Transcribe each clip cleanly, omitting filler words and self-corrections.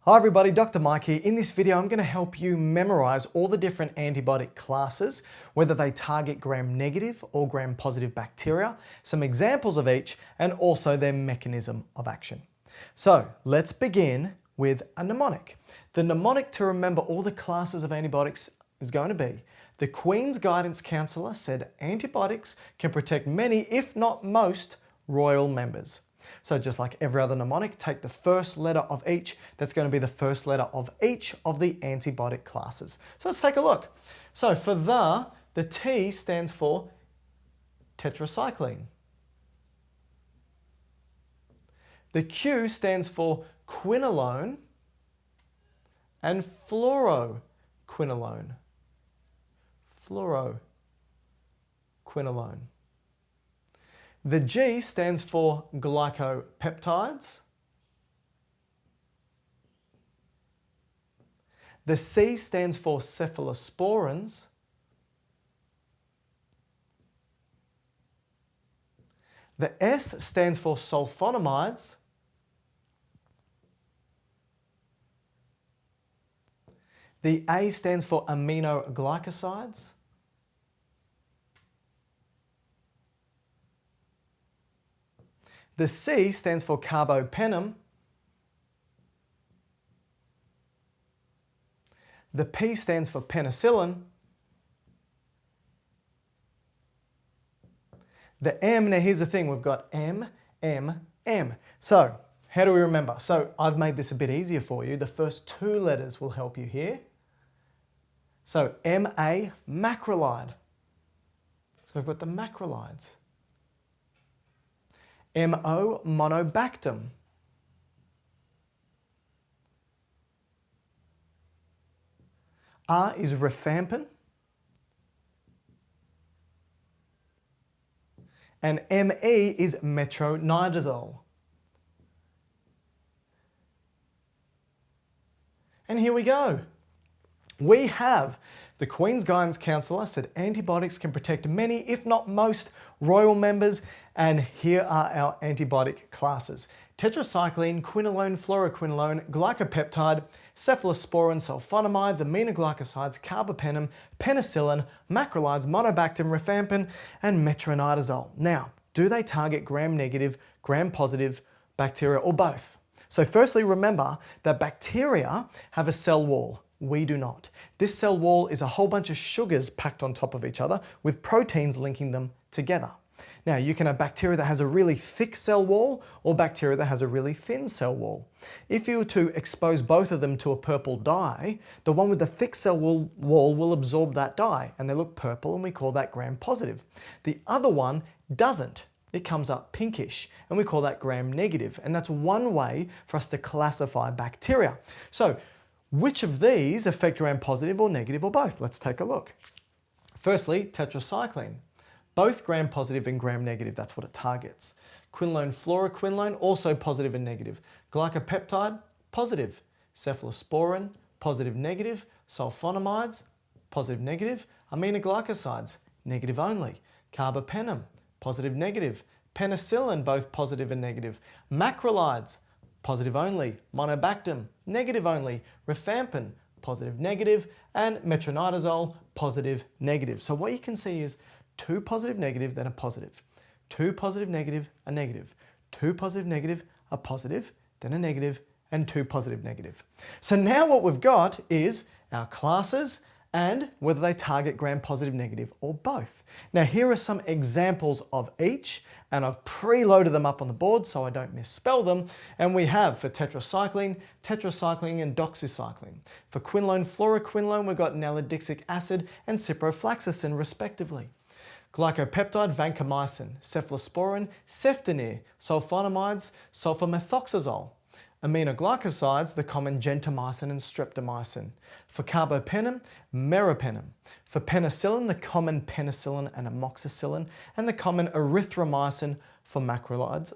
Hi everybody, Dr. Mike here. In this video, I'm going to help you memorize all the different antibiotic classes, whether they target gram-negative or gram-positive bacteria, some examples of each, and also their mechanism of action. So let's begin with a mnemonic. The mnemonic to remember all the classes of antibiotics is going to be: the Queen's Guidance Counsellor said antibiotics can protect many, if not most, royal members. So just like every other mnemonic, take the first letter of each. That's going to be the first letter of each of the antibiotic classes. So let's take a look. So for the T stands for tetracycline. The Q stands for quinolone and fluoroquinolone. Fluoroquinolone. The G stands for glycopeptides. The C stands for cephalosporins. The S stands for sulfonamides. The A stands for aminoglycosides. The C stands for carbapenem. The P stands for penicillin. The M, now here's the thing, we've got M, M, M. So, how do we remember? So, I've made this a bit easier for you. The first two letters will help you here. So, MA, macrolide. So, we've got the macrolides. MO, monobactam. R is rifampin. And ME is metronidazole. And here we go. We have the Queen's Guidance Counsellor said antibiotics can protect many, if not most, royal members. And here are our antibiotic classes: tetracycline, quinolone, fluoroquinolone, glycopeptide, cephalosporin, sulfonamides, aminoglycosides, carbapenem, penicillin, macrolides, monobactam, rifampin, and metronidazole. Now, do they target gram-negative, gram-positive bacteria, or both? So firstly, remember that bacteria have a cell wall. We do not. This cell wall is a whole bunch of sugars packed on top of each other with proteins linking them together. Now, you can have bacteria that has a really thick cell wall or bacteria that has a really thin cell wall. If you were to expose both of them to a purple dye, the one with the thick cell wall will absorb that dye and they look purple, and we call that gram-positive. The other one doesn't. It comes up pinkish and we call that gram-negative. And that's one way for us to classify bacteria. So, which of these affect gram-positive or negative or both? Let's take a look. Firstly, tetracycline. Both gram-positive and gram-negative, that's what it targets. Quinolone, fluoroquinolone, also positive and negative. Glycopeptide, positive. Cephalosporin, positive, negative. Sulfonamides, positive, negative. Aminoglycosides, negative only. Carbapenem, positive, negative. Penicillin, both positive and negative. Macrolides, positive only. Monobactam, negative only. Rifampin, positive, negative. And metronidazole, positive, negative. So what you can see is two positive, negative, then a positive. Two positive, negative, a negative. Two positive, negative, a positive, then a negative, and two positive, negative. So now what we've got is our classes and whether they target gram-positive, negative, or both. Now here are some examples of each, and I've preloaded them up on the board so I don't misspell them. And we have for tetracycline, tetracycline and doxycycline. For quinolone, fluoroquinolone, we've got nalidixic acid and ciprofloxacin respectively. Glycopeptide, vancomycin. Cephalosporin, ceftonir. Sulfonamides, sulfamethoxazole. Aminoglycosides, the common gentamicin and streptomycin. For carbapenem, meropenem. For penicillin, the common penicillin and amoxicillin, and the common erythromycin for macrolides.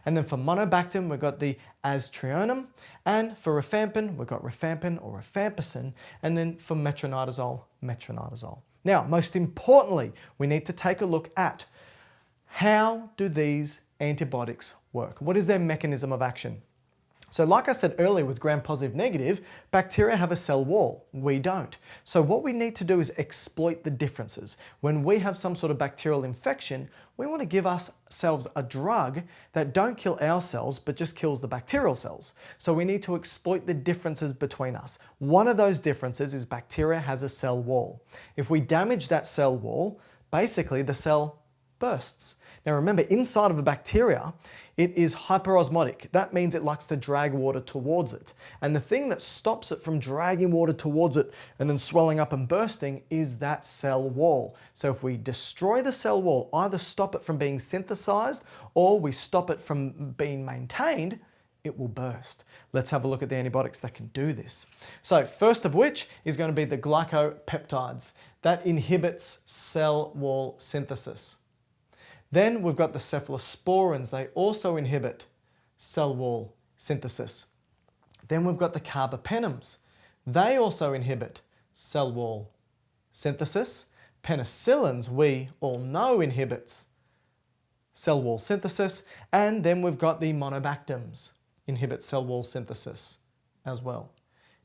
And then for monobactam, we've got the aztreonum, and for rifampin, we've got rifampin or rifampicin, and then for metronidazole, metronidazole. Now, most importantly, we need to take a look at how do these antibiotics work? What is their mechanism of action? So like I said earlier with gram-positive negative, bacteria have a cell wall. We don't. So what we need to do is exploit the differences. When we have some sort of bacterial infection, we want to give ourselves a drug that don't kill our cells, but just kills the bacterial cells. So we need to exploit the differences between us. One of those differences is bacteria has a cell wall. If we damage that cell wall, basically the cell bursts. Now remember, inside of the bacteria, it is hyperosmotic. That means it likes to drag water towards it. And the thing that stops it from dragging water towards it and then swelling up and bursting is that cell wall. So if we destroy the cell wall, either stop it from being synthesized or we stop it from being maintained, it will burst. Let's have a look at the antibiotics that can do this. So first of which is going to be the glycopeptides. That inhibits cell wall synthesis. Then we've got the cephalosporins. They also inhibit cell wall synthesis. Then we've got the carbapenems. They also inhibit cell wall synthesis. Penicillins, we all know, inhibits cell wall synthesis. And then we've got the monobactams, inhibit cell wall synthesis as well.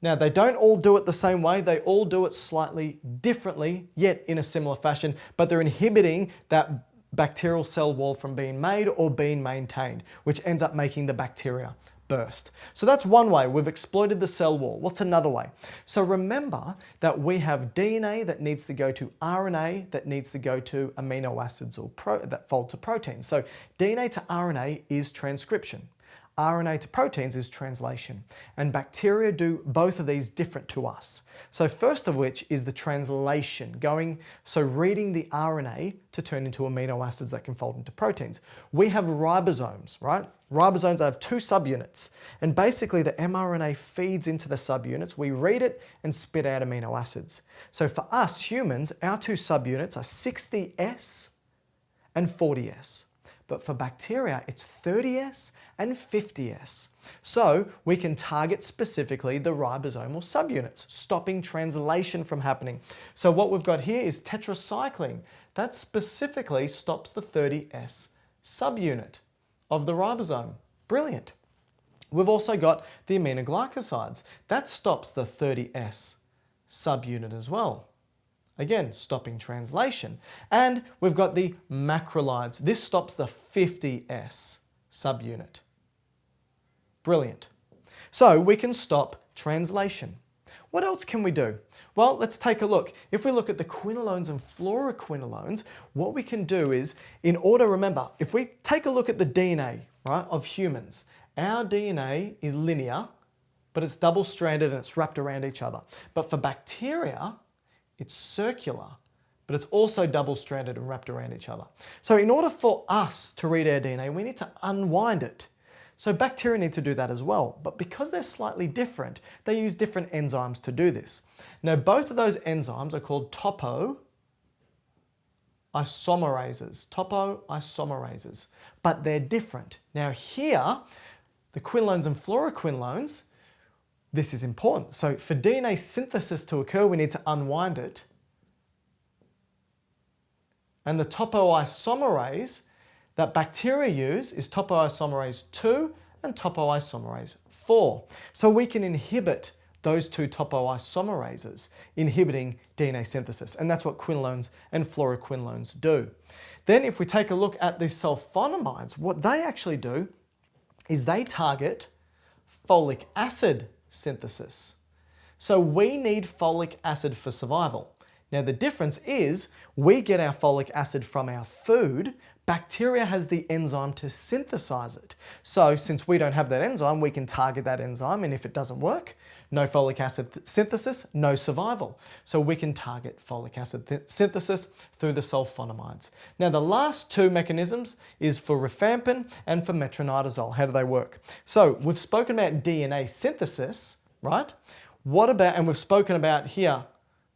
Now, they don't all do it the same way. They all do it slightly differently, yet in a similar fashion, but they're inhibiting that bacterial cell wall from being made or being maintained, which ends up making the bacteria burst. So that's one way. We've exploited the cell wall. What's another way? So remember that we have DNA that needs to go to RNA that needs to go to amino acids or that fold to proteins. So DNA to RNA is transcription. RNA to proteins is translation. And bacteria do both of these different to us. So first of which is the translation, reading the RNA to turn into amino acids that can fold into proteins. We have ribosomes, right? Ribosomes have two subunits. And basically the mRNA feeds into the subunits. We read it and spit out amino acids. So for us humans, our two subunits are 60S and 40S. But for bacteria, it's 30S and 50S. So we can target specifically the ribosomal subunits, stopping translation from happening. So what we've got here is tetracycline. That specifically stops the 30S subunit of the ribosome. Brilliant. We've also got the aminoglycosides. That stops the 30S subunit as well. Again, stopping translation. And we've got the macrolides. This stops the 50S subunit. Brilliant. So we can stop translation. What else can we do? Well, let's take a look. If we look at the quinolones and fluoroquinolones, what we can do is, remember, if we take a look at the DNA, right, of humans, our DNA is linear, but it's double-stranded and it's wrapped around each other. But for bacteria, it's circular, but it's also double-stranded and wrapped around each other. So in order for us to read our DNA, we need to unwind it. So bacteria need to do that as well, but because they're slightly different, they use different enzymes to do this. Now, both of those enzymes are called topoisomerases, but they're different. Now here, the quinolones and fluoroquinolones, this is important. So for DNA synthesis to occur, we need to unwind it. And the topoisomerase that bacteria use is topoisomerase 2 and topoisomerase 4. So we can inhibit those two topoisomerases, inhibiting DNA synthesis. And that's what quinolones and fluoroquinolones do. Then if we take a look at the sulfonamides, what they actually do is they target folic acid synthesis. So we need folic acid for survival. Now the difference is we get our folic acid from our food. Bacteria has the enzyme to synthesize it. So since we don't have that enzyme, we can target that enzyme, and if it doesn't work, no folic acid synthesis, no survival. So we can target folic acid synthesis through the sulfonamides. Now the last two mechanisms is for rifampin and for metronidazole. How do they work? So we've spoken about DNA synthesis, right? What about, and we've spoken about here,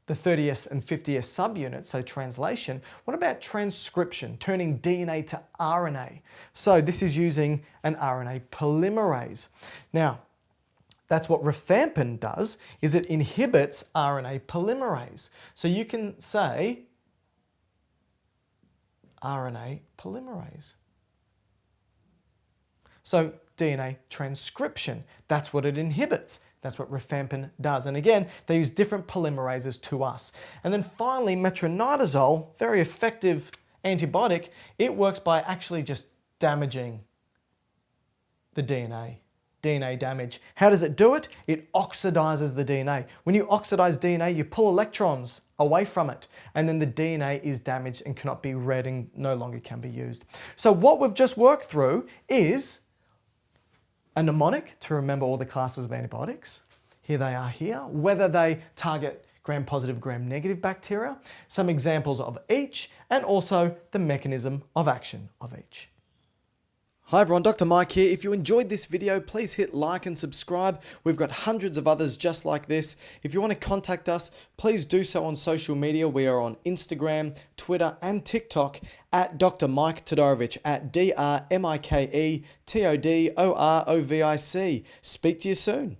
the 30S and 50S subunits, so translation. What about transcription, turning DNA to RNA? So this is using an RNA polymerase. Now, that's what rifampin does, is it inhibits RNA polymerase. So you can say RNA polymerase. So DNA transcription. That's what it inhibits. That's what rifampin does. And again, they use different polymerases to us. And then finally, metronidazole, very effective antibiotic, it works by actually just damaging the DNA damage. How does it do it? It oxidizes the DNA. When you oxidize DNA, you pull electrons away from it, and then the DNA is damaged and cannot be read and no longer can be used. So what we've just worked through is a mnemonic to remember all the classes of antibiotics. Here they are here, whether they target gram-positive, gram-negative bacteria, some examples of each, and also the mechanism of action of each. Hi everyone, Dr. Mike here. If you enjoyed this video, please hit like and subscribe. We've got hundreds of others just like this. If you want to contact us, please do so on social media. We are on Instagram, Twitter, and TikTok at Dr. Mike Todorovic, at DrMiketodorovic. Speak to you soon.